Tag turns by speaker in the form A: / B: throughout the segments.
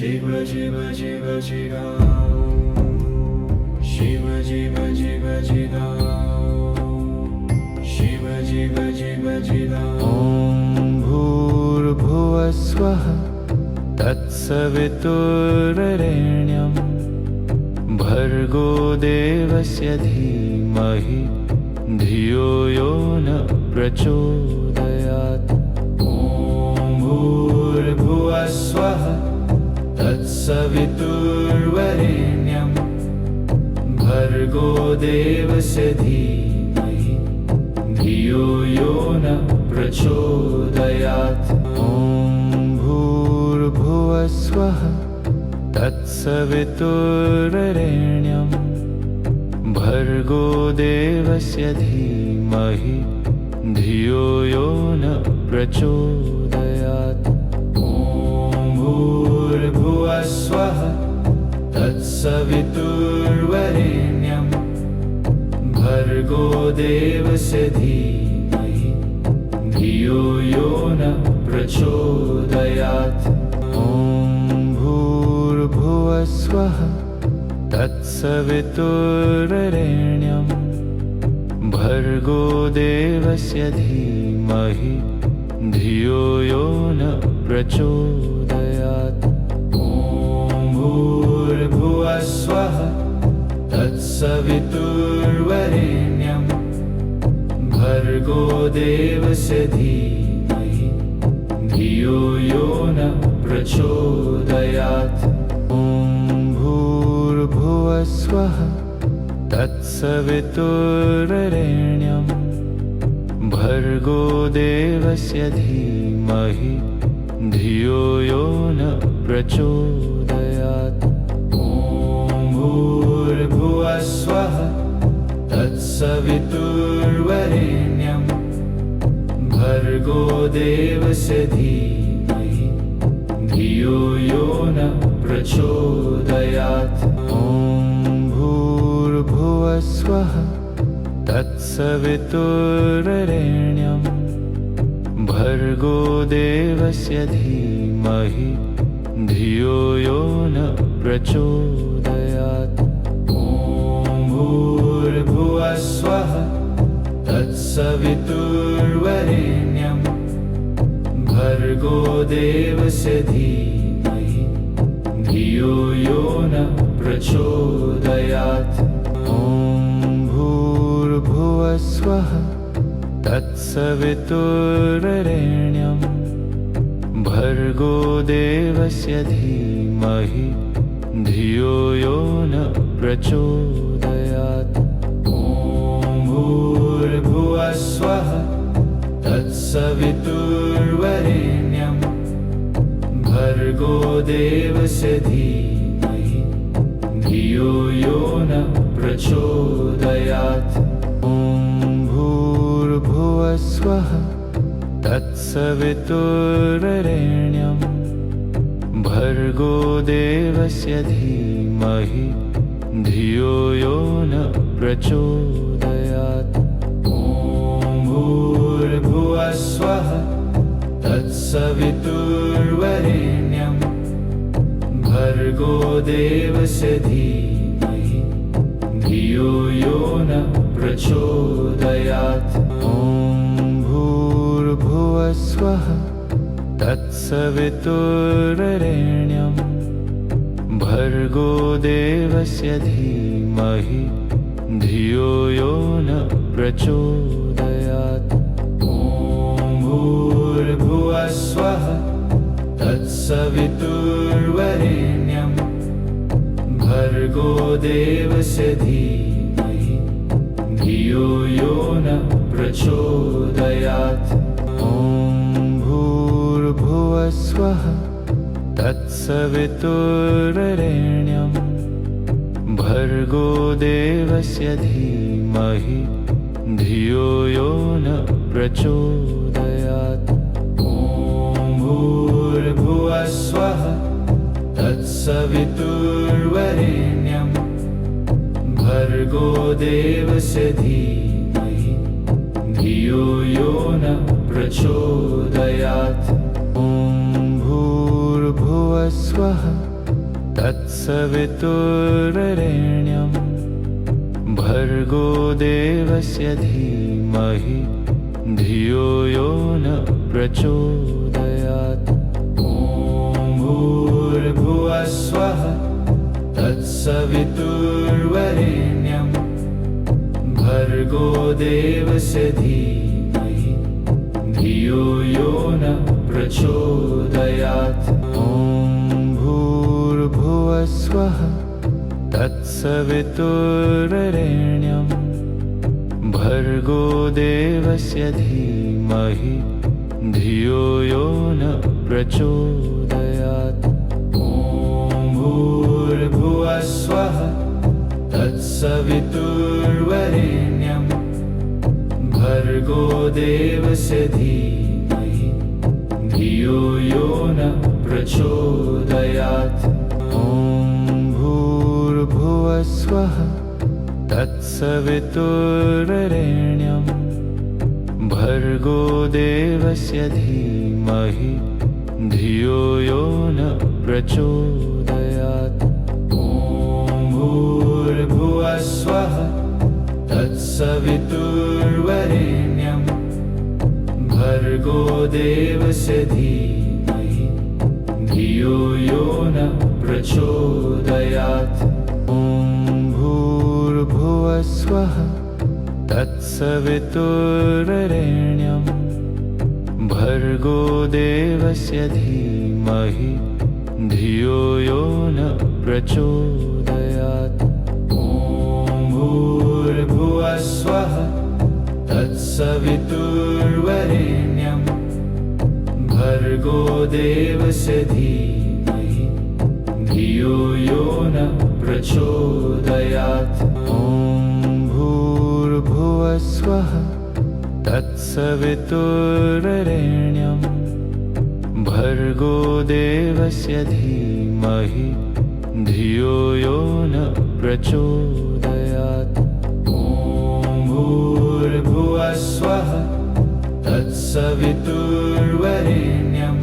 A: शिव शिव शिव शिवा शिव शिव शिव शिवा शिव शिव शिव शिवा ॐ भूर्भुवस्वः तत्सवितुर्वरेण्यं भर्गो देवस्य धीमहि धियो यो न प्रचोदयात् ॐ भूर्भुवस्वः तत्सवितुर्वरेण्यं भर्गो देवस्य धीमहि धियो यो न प्रचोदयात् ॐ भूर्भुवस्वः तत्सवितुर्वरेण्यं भर्गो देवस्य धीमहि धियो यो न प्रचोदयात् ॐ भूर्भुवस्वः तत्सवितुर्वरेण्यं भर्गो देवस्य धीमहि धियो यो न प्रचोदयात् ॐ भूर्भुवस्वः तत्सवितुर्वरेण्यं भर्गो देवस्य धीमहि धियो यो न प्रचोदयात् ॐ भूर्भुवस्वः तत्सवितुर्वरेण्यं भर्गो देवस्य धीमहि धियो यो न प्रचोदयात् ॐ भूर्भुवस्वः तत्सवितुर्वरेण्यं भर्गो देवस्य धीमहि धियो यो न प्रचोदयात् ॐ भूर्भुवस्वः तत्सवितुर्वरेण्यं भर्गो देवस्य धीमहि धियो यो न प्रचोदयात् ॐ भूर्भुवस्वः तत्सवितुर्वरेण्यं भर्गो देवस्य धीमहि धियो यो न प्रचोदयात् ॐ भूर्भुवस्वः तत्सवितुर्वरेण्यं भर्गो देवस्य धीमहि धियो यो न प्रचोदयात् ॐ भूर्भुवस्वः तत्सवितुर्वरेण्यं भर्गो देवस्य धीमहि धियो यो न प्रचोदयात् ॐ भूर्भुवस्वः तत्सवितुर्वरेण्यं भर्गो देवस्य धीमहि धियो यो न प्रचोदयात् ॐ भूर्भुवस्वः तत्सवितुर्वरेण्यं भर्गो देवस्य धीमहि धियो यो न प्रचोदयात् ॐ भूर्भुवस्वः तत्सवितुर्वरेण्यं भर्गो देवस्य धीमहि धियो यो न प्रचोदयात् ॐ भूर्भुवस्वः तत्सवितुर्वरेण्यं भर्गो देवस्य धीमहि धियो यो न प्रचोदयात् ॐ भूर्भुवस्वः तत्सवितुर्वरेण्यं भर्गो देवस्य धीमहि धियो यो न प्रचोदयात् ॐ भूर्भुवस्वः तत्सवितुर्वरेण्यं भर्गो देवस्य धीमहि धियो यो न प्रचोदयात् ॐ भूर्भुवस्वः तत्सवितुर्वरेण्यं भर्गो देवस्य धीमहि धियो यो न प्रचोदयात् ॐ भूर्भुवस्वः तत्सवितुर्वरेण्यं भर्गो देवस्य धीमहि धियो यो न प्रचोदयात्। ॐ भूर्भुवः स्वः तत्सवितुर्वरेण्यं भर्गो देवस्य धीमहि धियो यो न प्रचोदयात्। ॐ भूर्भुवः स्वः तत्सवितुर्वरेण्यं भर्गो देवस्य धीमहि धियो यो न प्रचोदयात्। ॐ भूर्भुवः स्वः तत्सवितुर्वरेण्यं भर्गो देवस्य धीमहि धियो यो न प्रचोदयात्। ॐ भूर्भुवः स्वः तत्सवितुर्वरेण्यं भर्गो देवस्य धीमहि धियो यो न प्रचोदयात्। ॐ भूर्भुवः स्वः तत्सवितुर्वरेण्यं भर्गो देवस्य धीमहि धियो यो न प्रचोदयात्। ॐ भूर्भुवः स्वः तत्सवितुर्वरेण्यं भर्गो देवस्य धीमहि धियो यो न प्रचोदयात्। ॐ भूर्भुवः स्वः तत्सवितुर्वरेण्यं भर्गो देवस्य धीमहि धियो यो न प्रचोदयात्। ॐ भूर्भुवः स्वः तत्सवितुर्वरेण्यं भर्गो देवस्य धीमहि धियो यो न प्रचोदयात्। ॐ भूर्भुवः स्वः तत्सवितुर्वरेण्यं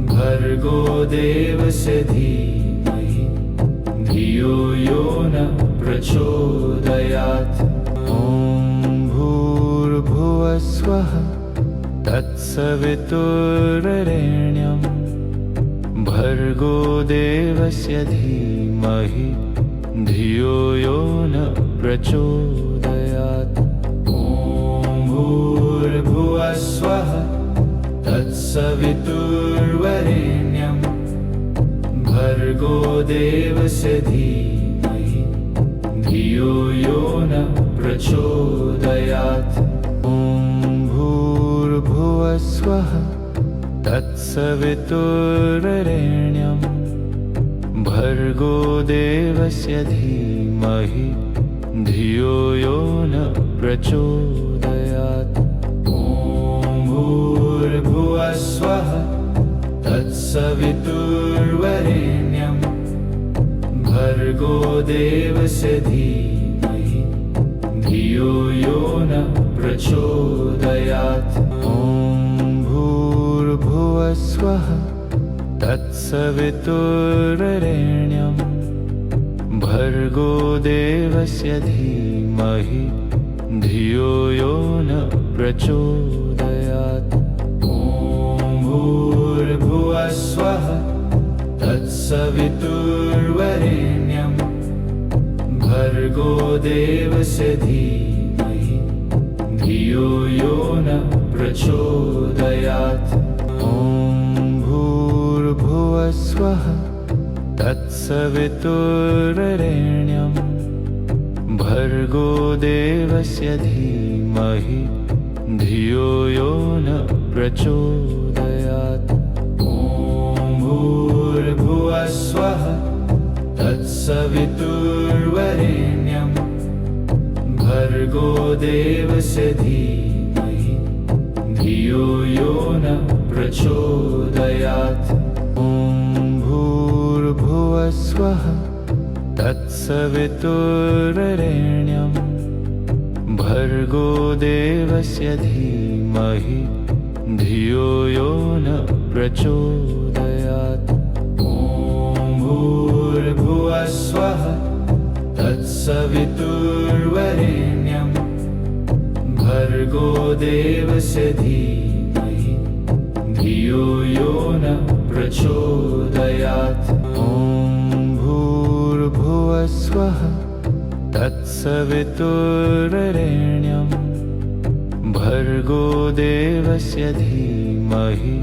A: भर्गो देवस्य धीमहि धियो यो न प्रचोदयात्। ॐ भूर्भुवः स्वः तत्सवितुर्वरेण्यं भर्गो देवस्य धीमहि धियो यो न प्रचोदयात्। ॐ भूर्भुवः स्वः तत्सवितुर्वरेण्यं भर्गो देवस्य धीमहि धियो यो न प्रचोदयात्। ॐ भूर्भुवः स्वः तत्सवितुर्वरेण्यं भर्गो देवस्य धीमहि धियो यो न प्रचोदयात्। ॐ भूर्भुवः स्वः तत्सवितुर्वरेण्यं भर्गो देवस्य धीमहि धियो यो न प्रचोदयात्। ॐ भूर्भुवः स्वः तत्सवितुर्वरेण्यं भर्गो देवस्य धीमहि धियो यो न प्रचोदयात्। ॐ भूर्भुवः स्वः तत्सवितुर्वरेण्यं भर्गो देवस्य धीमहि धियो यो न प्रचोदयात्। ॐ भूर्भुवः स्वः तत्सवितुर्वरेण्यं भर्गो देवस्य धीमहि धियो यो न प्रचोदयात्। ॐ भूर्भुवः स्वः तत्सवितुर्वरेण्यं भर्गो देवस्य धीमहि धियो यो न प्रचोदयात्। ॐ भूर्भुवः स्वः तत्सवितुर्वरेण्यं भर्गो देवस्य धीमहि धियो यो न प्रचोदयात्। ॐ भूर्भुवः स्वः तत्सवितुर्वरेण्यं भर्गो देवस्य धीमहि धियो यो न प्रचोदयात्। ॐ भूर्भुवः स्वः तत्सवितुर्वरेण्यं भर्गो देवस्य धीमहि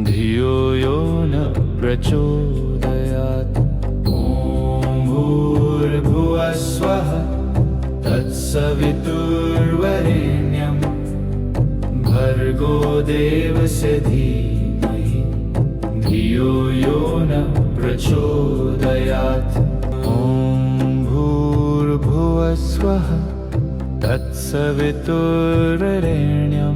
A: धियो यो न प्रचोदयात्। ॐ भूर्भुवः स्वः तत्सवितुर्वरेण्यं भर्गो देवस्य धीमहि धियो यो न प्रचोदयात्। ॐ भूर्भुवः स्वः तत्सवितुर्वरेण्यं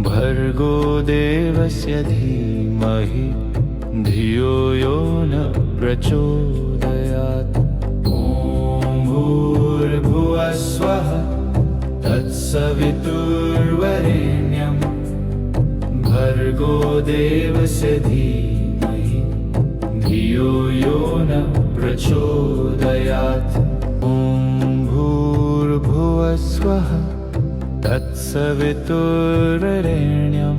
A: भर्गो देवस्य धीमहि धियो यो न प्रचोदयात्। ॐ भूर्भुवः स्वः तत्सवितुर्वरेण्यं भर्गो देवस्य धीमहि धियो यो न प्रचोदयात्। ॐ भूर्भुवः स्वः तत्सवितुर्वरेण्यं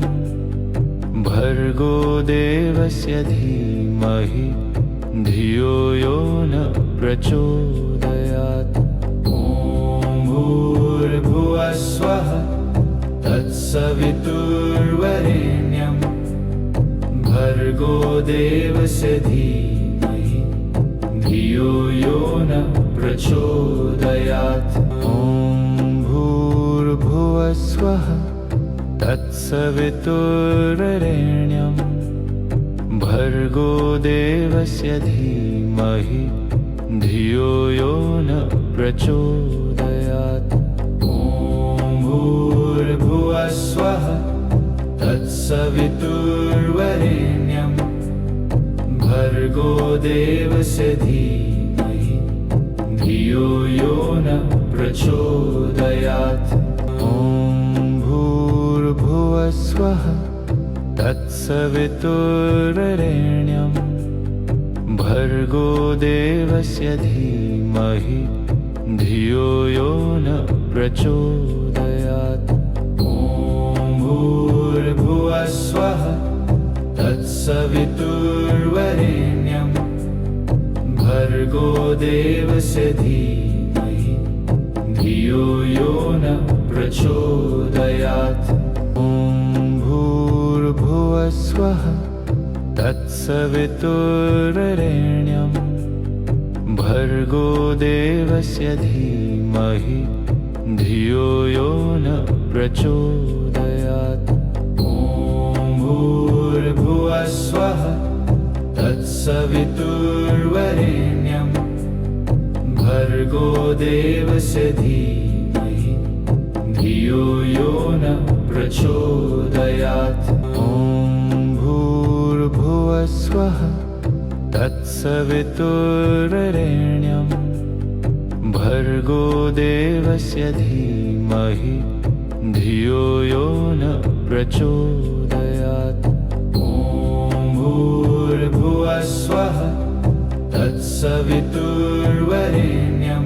A: भर्गो देवस्य धीमहि धियो यो न प्रचोदयात्। ॐ भूर्भुवः स्वः तत्सवितुर्वरेण्यं भर्गो देवस्य धीमहि धियो यो न प्रचोदयात्। ॐ भूर्भुवः स्वः तत्सवितुर्वरेण्यं भर्गो देवस्य धीमहि धियो यो न प्रचोदयात्। ॐ भूर्भुवः स्वः तत्सवितुर्वरेण्यं भर्गो देवस्य धीमहि धियो यो न प्रचोदयात्। ॐ भूर्भुवः स्वः तत्सवितुर्वरेण्यं भर्गो देवस्य धीमहि धियो यो न प्रचोदयात्। ॐ भूर्भुवः स्वः तत्सवितुर्वरेण्यं भर्गो देवस्य धीमहि धियो यो न प्रचोदयात्। ॐ भूर्भुवः स्वः तत्सवितुर्वरेण्यं भर्गो देवस्य धीमहि धियो यो न प्रचोदयात्। ॐ भूर्भुवः स्वः तत्सवितुर्वरेण्यं भर्गो देवस्य धीमहि धियो यो न प्रचोदयात्। ॐ भूर्भुवः स्वः तत्सवितुर्वरेण्यं भर्गो देवस्य धीमहि धियो यो न प्रचोदयात्। ॐ भूर्भुवः स्वः तत्सवितुर्वरेण्यं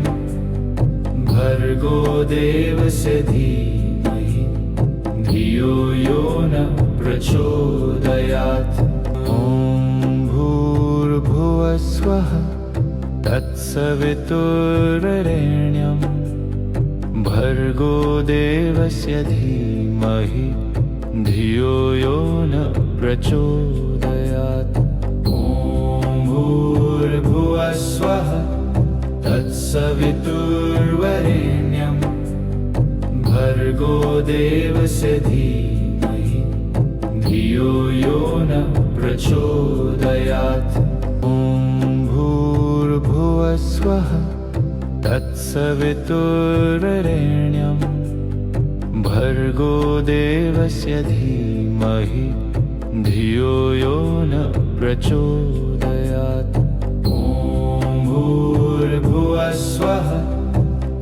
A: भर्गो देवस्य धीमहि धियो यो न प्रचोदयात्। ॐ भूर्भुवः स्वः तत्सवितुर्वरेण्यं भर्गो देवस्य धीमहि धियो यो न प्रचोदयात्। ॐ भूर्भुवः स्वः तत्सवितुर्वरेण्यं भर्गो देवस्य धीमहि धियो यो न प्रचोदयात्। ॐ भूर्भुवः स्वः तत्सवितुर्वरेण्यं भर्गो देवस्य धीमहि धियो यो न प्रचोदयात्। ॐ भूर्भुवः स्वः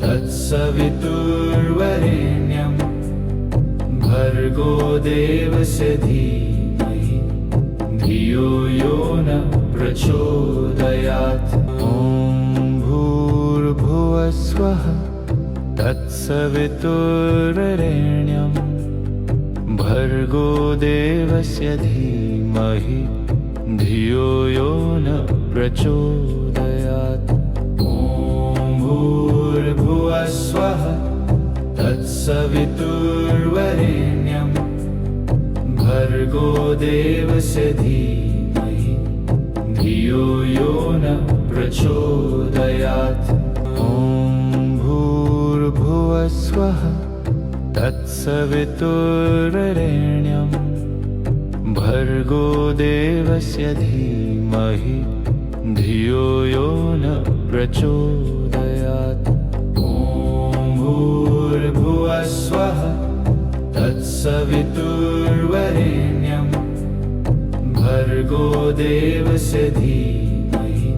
A: तत्सवितुर्वरेण्यं भर्गो देवस्य धीमहि धियो यो न प्रचोदयात्। ॐ भूर्भुवस्वः तत्सवितुर्वरेण्यं भर्गो देवस्य धीमहि धियो यो न प्रचोदयात्। ॐ भूर्भुवस्वः तत्सवितुर्वरेण्यं भर्गो देवस्य धीमहि धियो यो न प्रचोदयात्। ॐ भूर्भुवस्वः तत्सवितुर्वरेण्यं भर्गो देवस्य धीमहि धियो यो न प्रचोदयात्। ॐ भूर्भुवस्वः तत्सवितुर्वरेण्यं भर्गो देवस्य धीमहि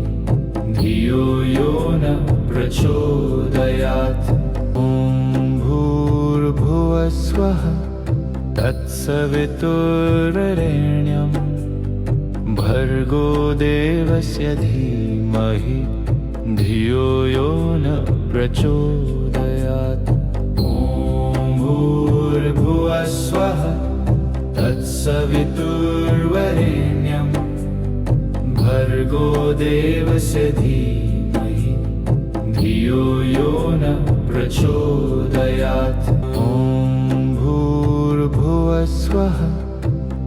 A: धियो यो न प्रचोदयात्। ॐ भूर्भुवस्वः तत्सवितुर्वरेण्यं भर्गो देवस्य धीमहि धियो यो न प्रचोदयात्। ॐ भूर्भुवस्वः तत्सवितुर्वरेण्यं भर्गो देवस्य धीमहि धियो यो न प्रचोदयात्। ॐ भूर्भुवस्वः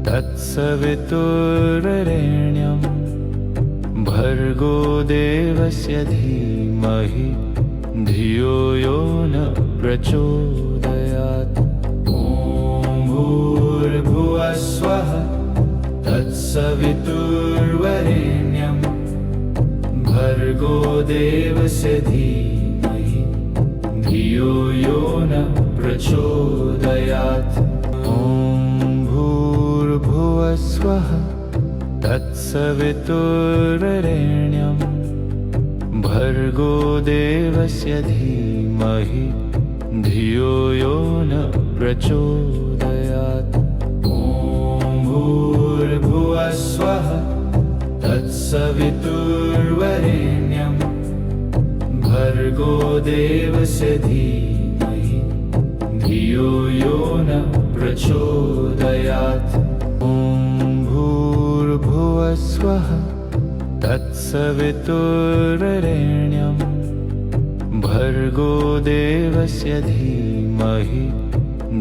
A: तत्सवितुर्वरेण्यं भर्गो देवस्य धीमहि धियो यो न प्रचोदयात्। ॐ भूर्भुवस्वः तत्सवितुर्वरेण्यं भर्गो देवस्य धीमहि धियो यो न प्रचोदयात्। ॐ भूर्भुवस्वः तत्सवितुर्वरेण्यं भर्गो देवस्य धीमहि धियो यो न प्रचोदयात्। ॐ भूर्भुवस्वः तत्सवितुर्वरेण्यं भर्गो देवस्य धीमहि धियो यो न प्रचोदयात्। ॐ भूर्भुवस्वः तत्सवितुर्वरेण्यं भर्गो देवस्य धीमहि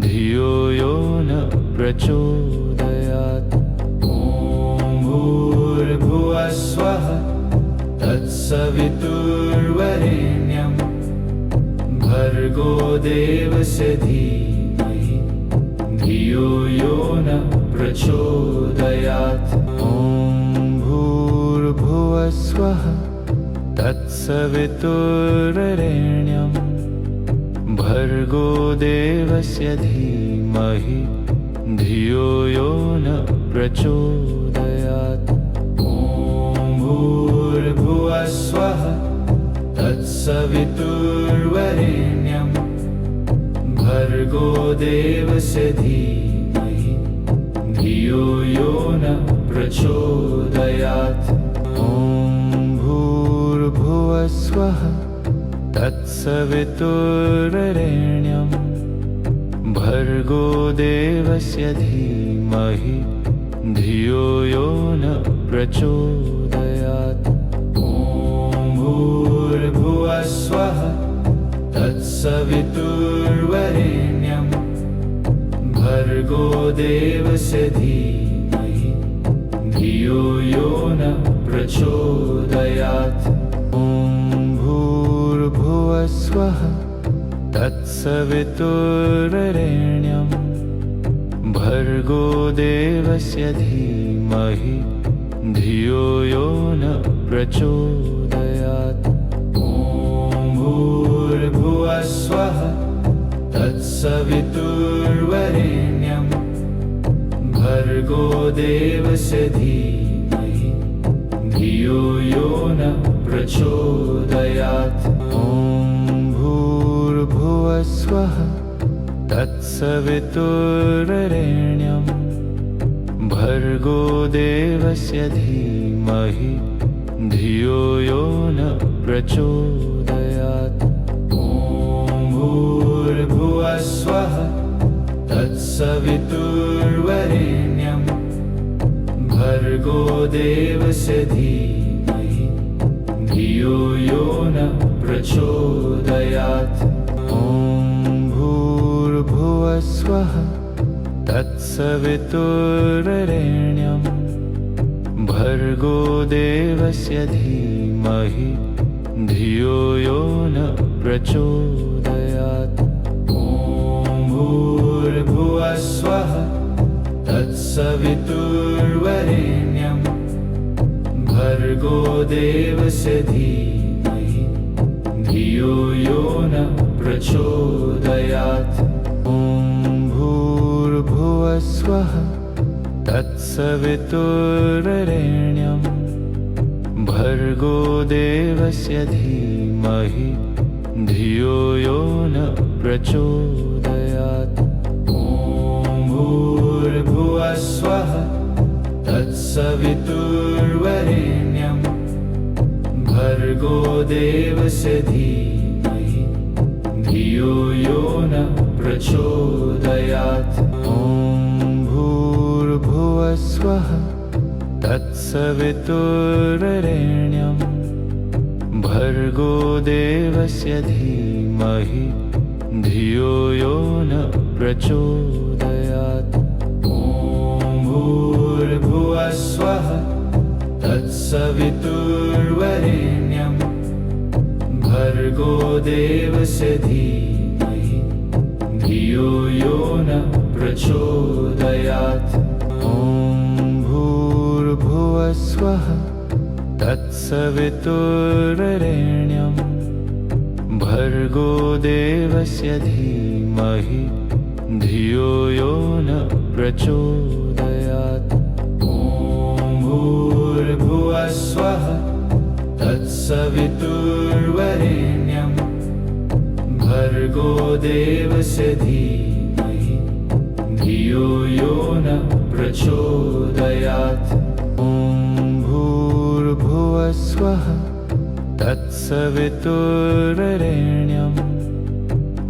A: धियो यो न प्रचोदयात्। ॐ भूर्भुवस्वः तत्सवितुर्वरेण्यं भर्गो देवस्य धीमहि धियो यो न प्रचोदयात्। ॐ भूर्भुवस्वः तत्सवितुर्वरेण्यं भर्गो देवस्य धीमहि धियो यो न प्रचोदयात्। ॐ भूर्भुवस्वः तत्सवितुर्वरेण्यं भर्गो देवस्य धीमहि धियो यो न प्रचोदयात्। ॐ भूर्भुवस्वः तत्सवितुर्वरेण्यं भर्गो देवस्य धीमहि धियो यो न प्रचोदयात्। ॐ भूर्भुवस्वः तत्सवितुर्वरेण्यं भर्गो देवस्य धीमहि धियो यो न प्रचोदयात्। ॐ भूर्भुवस्वः तत्सवितुर्वरेण्यं भर्गो देवस्य धीमहि धियो यो न प्रचोदयात्। ॐ भूर्भुवस्वः तत्सवितुर्वरेण्यं भर्गो देवस्य धीमहि धियो यो न प्रचोदयात्। ॐ भूर्भुवस्वः तत्सवितुर्वरेण्यं भर्गो देवस्य धीमहि धियो यो न प्रचोदयात्। ॐ भूर्भुवः स्वः तत्सवितुर्वरेण्यं भर्गो देवस्य धीमहि धियो यो न प्रचोदयात्। ॐ भूर्भुवः स्वः तत्सवितुर्वरेण्यं भर्गो देवस्य धीमहि धियो यो न प्रचोदयात्। ॐ भूर्भुवः स्वः तत्सवितुर्वरेण्यं भर्गो देवस्य धीमहि धियो यो न प्रचोदयात्। ॐ भूर्भुवः स्वः तत्सवितुर्वरेण्यं भर्गो देवस्य धीमहि धियो यो न प्रचोदयात्। ॐ भूर्भुवः स्वः तत्सवितुर्वरेण्यं भर्गो देवस्य धीमहि धियो यो न प्रचोदयात्। ॐ भूर्भुवः स्वः तत्सवितुर्वरेण्यं भर्गो देवस्य धीमहि धियो यो न प्रचोदयात्। ॐ भूर्भुवः स्वः तत्सवितुर्वरेण्यं भर्गो देवस्य धीमहि धियो यो न प्रचोदयात्। ॐ भूर्भुवः स्वः तत्सवितुर्वरेण्यं भर्गो देवस्य धीमहि धियो यो न प्रचोदयात्। ॐ भूर्भुवः स्वः तत्सवितुर्वरेण्यं भर्गो देवस्य धीमहि धियो यो न प्रचोदयात्। ॐ भूर्भुवः स्वः तत्सवितुर्वरेण्यं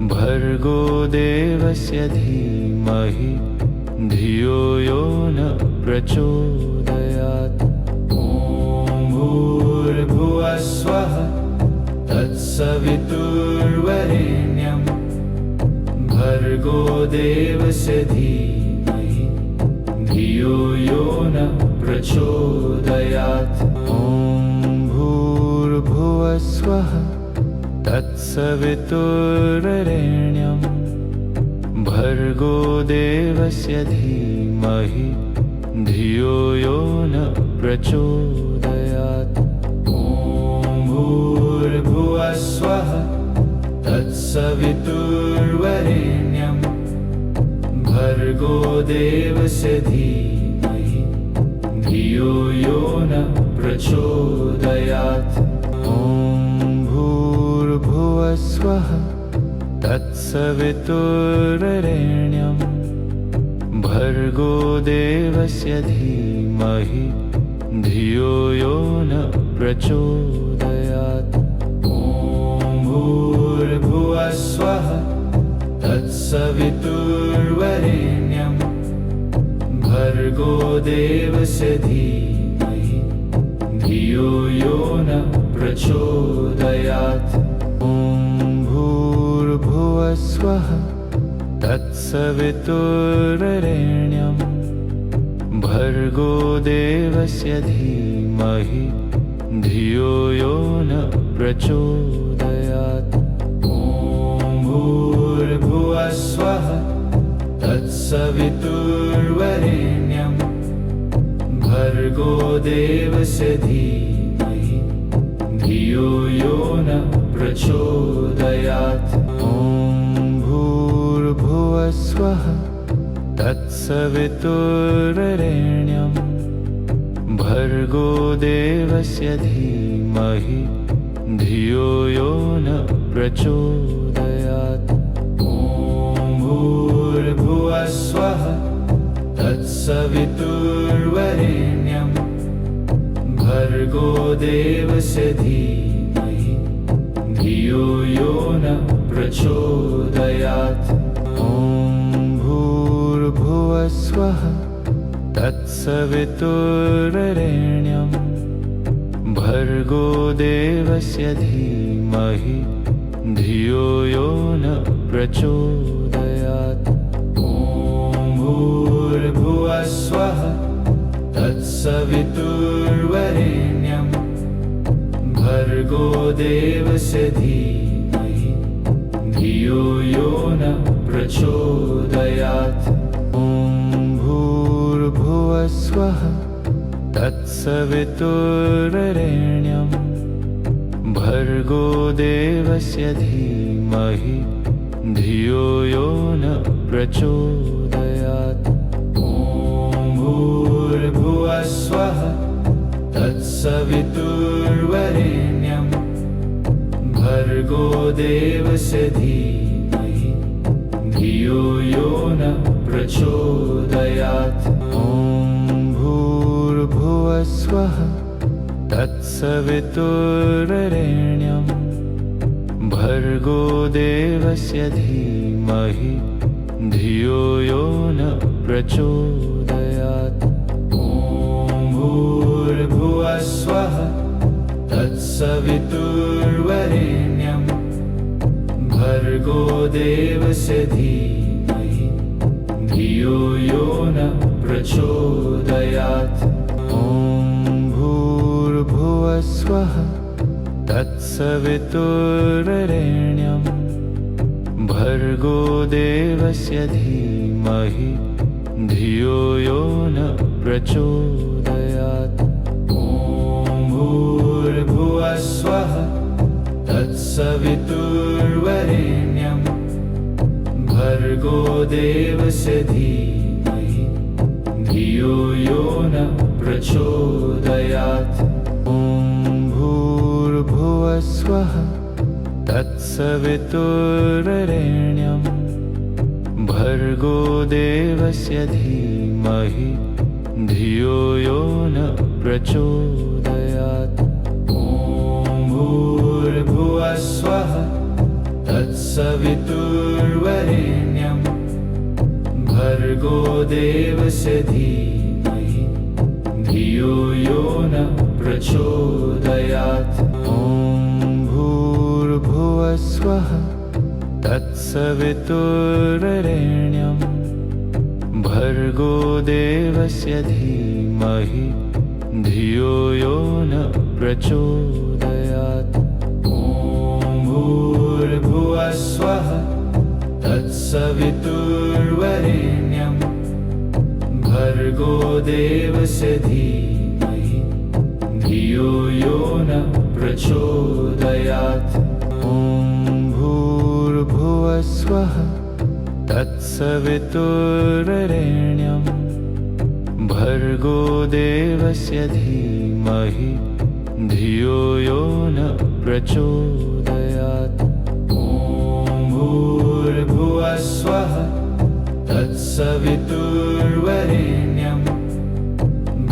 A: भर्गो देवस्य धीमहि धियो यो न प्रचोदयात्। ॐ भूर्भुवः स्वः तत्सवितुर्वरेण्यं भर्गो देवस्य धीमहि धियो यो न प्रचोदयात्। ॐ भूर्भुवः स्वः तत्सवितुर्वरेण्यं भर्गो देवस्य धीमहि धियो यो न प्रचोदयात्। ॐ भूर्भुवः स्वः तत्सवितुर्वरेण्यं भर्गो देवस्य धीमहि धियो यो न प्रचोदयात्। ॐ भूर्भुवः स्वः तत्सवितुर्वरेण्यं भर्गो देवस्य धीमहि धियो यो न प्रचोदयात्। ॐ भूर्भुवः स्वः तत्सवितुर्वरेण्यं भर्गो देवस्य धीमहि धियो यो न प्रचोदयात्। ॐ भूर्भुवः स्वः तत्सवितुर्वरेण्यं भर्गो देवस्य धीमहि धियो यो न प्रचोदयात्। ॐ भूर्भुवः स्वः तत्सवितुर्वरेण्यं भर्गो देवस्य धीमहि धियो यो न प्रचोदयात्। ॐ भूर्भुवः स्वः तत्सवितुर्वरेण्यं भर्गो देवस्य धीमहि धियो यो न प्रचोदयात्। ॐ भूर्भुवः स्वः तत्सवितुर्वरेण्यं तत्सवितुर्वरेण्यं भर्गो देवस्य धीमहि धियो यो न प्रचोदयात्। ॐ भूर्भुवः स्वः तत्सवितुर्वरेण्यं भर्गो देवस्य धीमहि धियो यो न प्रचोदयात्। ॐ भूर्भुवः स्वः तत्सवितुर्वरेण्यं भर्गो देवस्य धीमहि धियो यो न प्रचोदयात्। ॐ भूर्भुवः स्वः तत्सवितुर्वरेण्यं भर्गो देवस्य धीमहि धियो यो न प्रचोदयात्। ॐ भूर्भुवः स्वः तत्सवितुर्वरेण्यं भर्गो देवस्य धीमहि धियो यो न प्रचोदयात्। ॐ भूर्भुवः स्वः तत्सवितुर्वरेण्यं भर्गो देवस्य धीमहि धियो यो न प्रचोदयात्। ॐ भूर्भुवः स्वः तत्सवितुर्वरेण्यं भर्गो देवस्य धीमहि धियो यो न प्रचोदयात्। ॐ भूर्भुवः स्वः तत्सवितुर्वरेण्यं भर्गो देवस्य धीमहि धियो यो न प्रचोदयात्। ॐ भूर्भुवः स्वः तत्सवितुर्वरेण्यं भर्गो देवस्य धीमहि धियो यो न प्रचोदयात्। ॐ भूर्भुवः स्वः तत्सवितुर्वरेण्यं भर्गो देवस्य धीमहि धियो यो न प्रचोदयात्। ॐ भूर्भुवः स्वः तत्सवितुर्वरेण्यं भर्गो देवस्य धीमहि धियो यो न प्रचोदयात्। ॐ भूर्भुवः स्वः तत्सवितुर्वरेण्यं भर्गो देवस्य धीमहि धियो यो न प्रचोदयात्। ॐ भूर्भुवः स्वः तत्सवितुर्वरेण्यं भर्गो देवस्य धीमहि धियो यो न प्रचोदयात्। ॐ भूर्भुवः स्वः तत्सवितुर्वरेण्यं भर्गो देवस्य धीमहि धियो यो न प्रचोदयात्। ॐ भूर्भुवः स्वः तत्सवितुर्वरेण्यं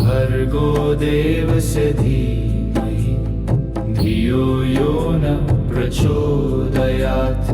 A: भर्गो देवस्य धीमहि धियो यो न प्रचोदयात्।